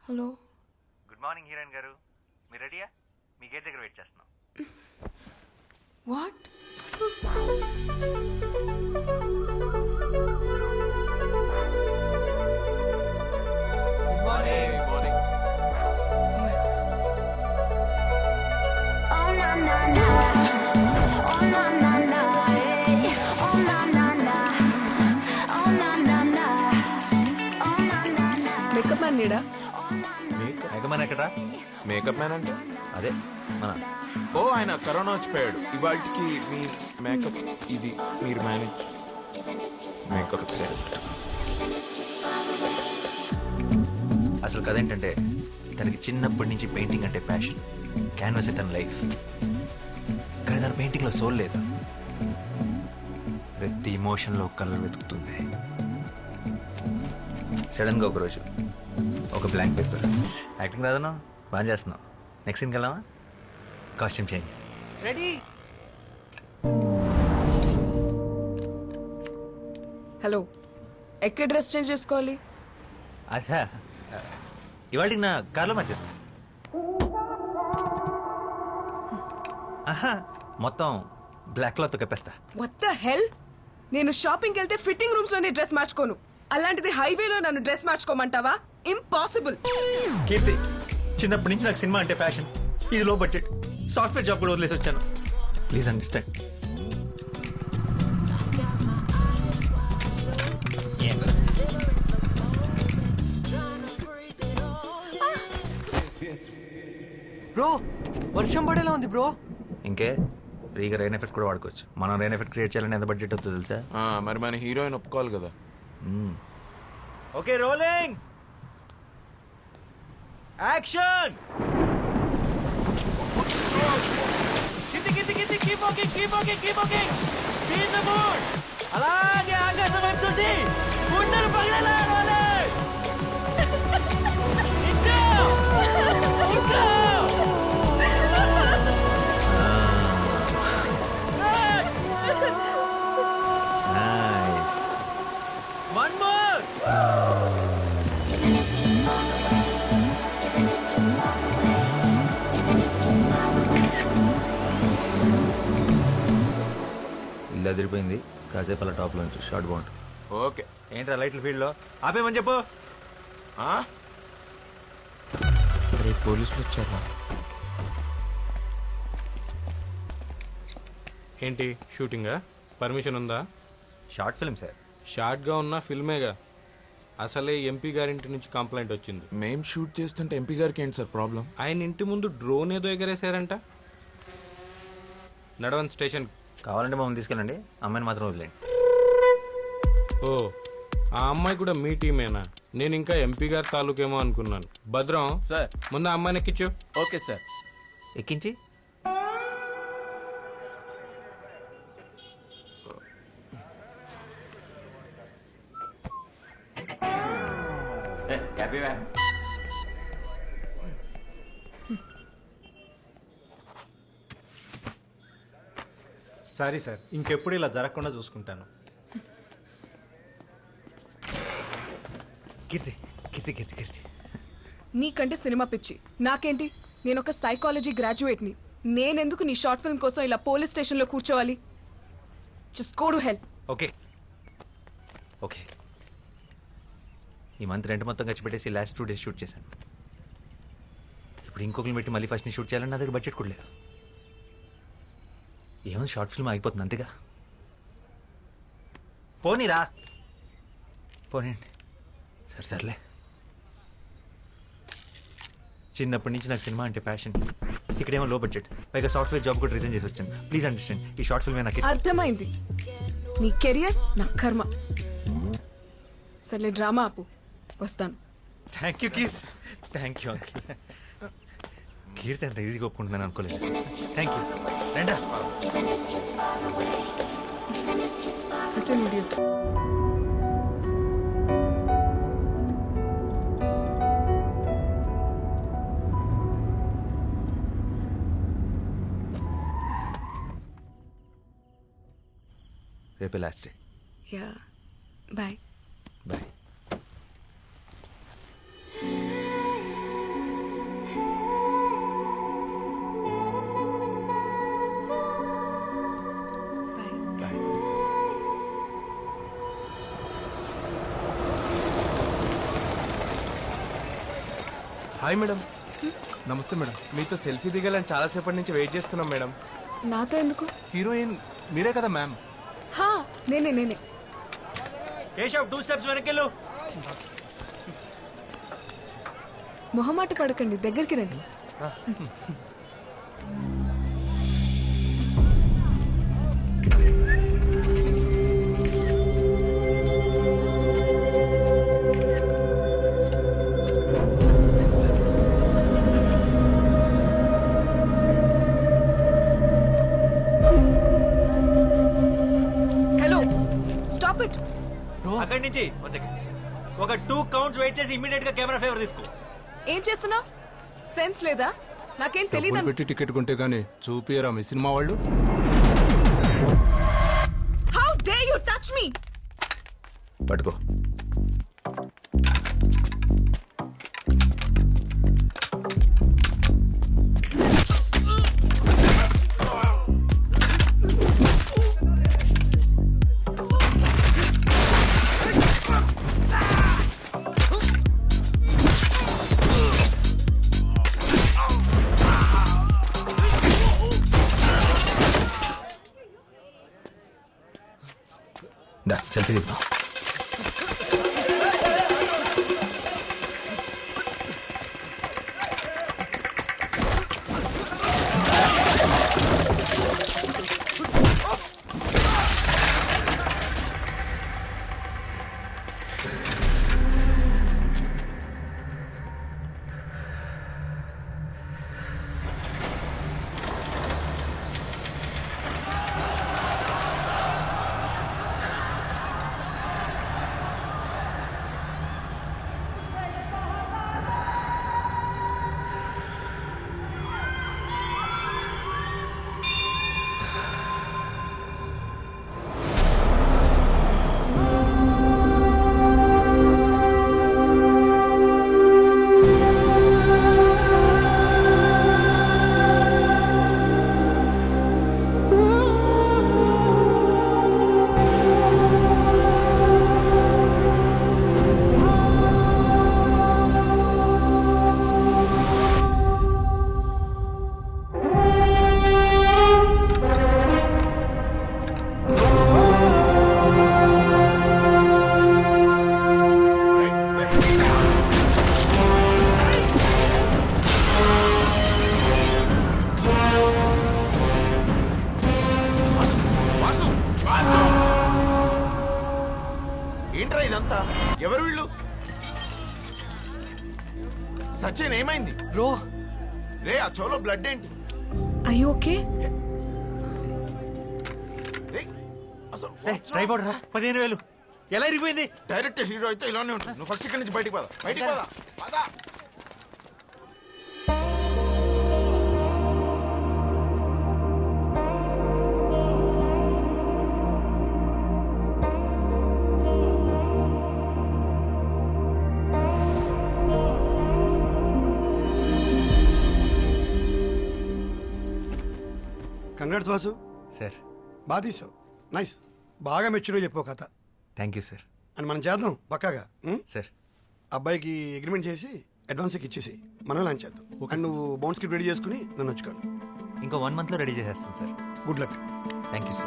Hello. Good morning heroine గారు, మీరు రెడీయా? మీ గేట్ దగ్గర వెయిట్ చేస్తున్నాం. వాట్? మేకప్ మ్యాన్ నీడా? ఎగమని ఎక్కడా? మేకప్ మ్యాన్ అంటే అదే మన ఓ ఆయన కరోనా వచ్చిపోయాడు. ఇవాటికి మీ మేకప్ ఇది మీరు మేనేజ్ మేకప్ అసలు కథ ఏంటంటే, తనకి చిన్నప్పటి నుంచి పెయింటింగ్ అంటే ప్యాషన్. క్యాన్వాస్ తన లైఫ్. కానీ తన పెయింటింగ్లో సోల్ లేదు. ప్రతి ఇమోషన్లో కలర్ వెతుకుతుంది. సడన్గా ఒకరోజు ఒక బ్లాంక్ పేపర్. యాక్టింగ్ రాదనో బాగా చేస్తున్నావు. నెక్స్ట్ సీన్కి వెళ్దామా? Costume change. రెడీ? హలో, ఎక్కడ డ్రెస్ చేంజ్ చేసుకోవాలి? అచ్చా, ఇవాళకి నా కార్లో మార్చేస్తా. ఆహా, మొత్తం బ్లాక్ క్లాత్ కప్పేస్తా. What the hell? నేను షాపింగ్కి వెళ్తే ఫిట్టింగ్ రూమ్స్ లోనే డ్రెస్ మార్చుకోను. అలాంటిది హైవేలో నన్ను డ్రెస్ మార్చుకోమంటావా? ఇంపాసిబుల్. కీర్తి, చిన్నప్పటి నుంచి నాకు సినిమా అంటే ప్యాషన్. ఇది లో బడ్జెట్. సాఫ్ట్వేర్ జాబ్ కూడా వదిలేసి వచ్చాను. Please understand. బ్రో, వర్షం పడేలా ఉంది బ్రో. ఇంకే ఫ్రీగా రెయిన్ ఎఫెక్ట్ కూడా వాడుకోవచ్చు. మనం రెయిన్ ఎఫెక్ట్ క్రియేట్ చేయాలని ఎంత బడ్జెట్ అవుతుందో తెలుసా? మరి మన హీరోయిన్ ఒప్పుకోవాలి కదా. Okay, rolling action. కింది కింది కింది, keep walking keep walking keep walking. Be in the mood. అలాగే ఆకాశం వైపు చూసి గుండెలు పగిలేలా రోలే. ఇంకా ఇంకా. నైస్. One more. ఇల్లు అదిరిపోయింది. కాసేపు అలా టాప్లో నుంచి షార్ట్ బాగుంటుంది. ఓకే. ఏంట్రా లైట్ల ఫీల్డ్లో ఆపేమని చెప్పు. రేపు పోలీసులు వచ్చారా? ఏంటి షూటింగా? పర్మిషన్ ఉందా? Short film sir. షార్ట్గా ఉన్న ఫిల్మేగా. అసలే ఎంపీ గారింటి నుంచి కంప్లైంట్ వచ్చింది. మేం షూట్ చేస్తుంటే ఎంపీ గారికి ఏంటి సార్ ప్రాబ్లం? ఆయన ఇంటి ముందు డ్రోన్ ఏదో ఎగరేశారంట. నడవన్ స్టేషన్. కావాలంటే మమ్మల్ని తీసుకెళ్ళండి, అమ్మాయిని మాత్రం వదిలేండి. ఓ, ఆ అమ్మాయి కూడా మీ టీమేనా? నేను ఇంకా ఎంపీ గారి తాలూకేమో అనుకున్నాను. భద్రం సార్, ముందు ఆ అమ్మాయిని ఎక్కించు. Okay sir. ఎక్కించి సారీ సార్, ఇంకెప్పుడు ఇలా జరగకుండా చూసుకుంటాను. కీర్తి కీర్తి కీర్తి కీర్తి. నీకంటే సినిమా పిచ్చి, నాకేంటి? నేను ఒక సైకాలజీ గ్రాడ్యుయేట్ని. నేనెందుకు నీ షార్ట్ ఫిల్మ్ కోసం ఇలా పోలీస్ స్టేషన్లో కూర్చోవాలి? Just go to help. Okay okay. ఈ మంత్ రెంట్ మొత్తం ఖర్చు పెట్టేసి లాస్ట్ 2 days షూట్ చేశాను. ఇప్పుడు ఇంకొకరిని పెట్టి మళ్ళీ ఫస్ట్ షూట్ చేయాలని నా దగ్గర బడ్జెట్ కూడా లేదు. ఏమో షార్ట్ ఫిల్మ్ ఆగిపోతుంది అంతేగా. పోనీరా, పోనీండి. సర్లే. చిన్నప్పటి నుంచి నాకు సినిమా అంటే ప్యాషన్. ఇక్కడేమో లో బడ్జెట్, పైగా సాఫ్ట్వేర్ జాబ్ కూడా రిజైన్ చేసి వచ్చాను. Please understand. ఈ షార్ట్ ఫిల్మ్ నాకు అర్థమైంది. నీ కెరియర్ నా కర్మ. సర్లే, డ్రామా ఆపు, వస్తాను. Thank you Keerthi. Thank you uncle. Keerthi అంత ఈజీగా ఒప్పుకుంటుందని అనుకోలేదు. Thank you. రండా. Such an idiot. రేపే last day. Yeah, bye. Bye. Hi madam. నమస్తే మేడం. మీతో సెల్ఫీ దిగాలని చాలాసేపటి నుంచి వెయిట్ చేస్తున్నాం మేడం. నాతో ఎందుకు? హీరోయిన్ మీరే కదా మ్యామ్. హా, నేనే. కేశవ్ 2 స్టెప్స్ వెనకెళ్ళు. మొహమాట పడకండి, దగ్గరికి రండి. Hello, stop it. అక్కడి నుంచి ఒక 2 కౌంట్స్ వెయిట్ చేసి ఇమ్మీడియట్ గా కెమెరా ఫేవర్ తీసుకో. ఏం చేస్తున్నావు? సెన్స్ లేదా? నాకేం తెలీదు. పెట్టి టికెట్ కొంటే గానీ చూపియరా మీ సినిమా వాళ్ళు. How dare you touch me? పట్టుకో. దా సెల్ఫీ దిగుతాం. ఏంట్రా ఇదంతా? ఎవరు వీళ్ళు? సచిన్ ఏమైంది? బ్రో రే ఆ చోలో బ్లడ్ ఏంటి? I you okay? రే అసలు ట్రైపాడ్ రా 15,000 ఎలా ఇరిగిపోయింది? డైరెక్ట్ హీరో అయితే ఇలానే ఉంటుంది. నువ్వు ఫస్ట్ ఇక్కడి నుంచి బయటికి పద. బయటికి పద. పద. Congrats Vasu, sir. బాగా తీసావు. నైస్. బాగా మెచ్యూర్గా చెప్పావు కథ. Thank you sir. అని మనం చేద్దాం పక్కాగా. సార్ అబ్బాయికి అగ్రిమెంట్ చేసి అడ్వాన్స్ ఇచ్చేసి మనం లాంచ్ చేద్దాం. అండ్ నువ్వు బౌండ్ స్క్రిప్ట్ రెడీ చేసుకుని నన్ను వచ్చుకోవాలి. ఇంకో 1 monthలో రెడీ చేసేస్తాను sir. Good luck. Thank you sir.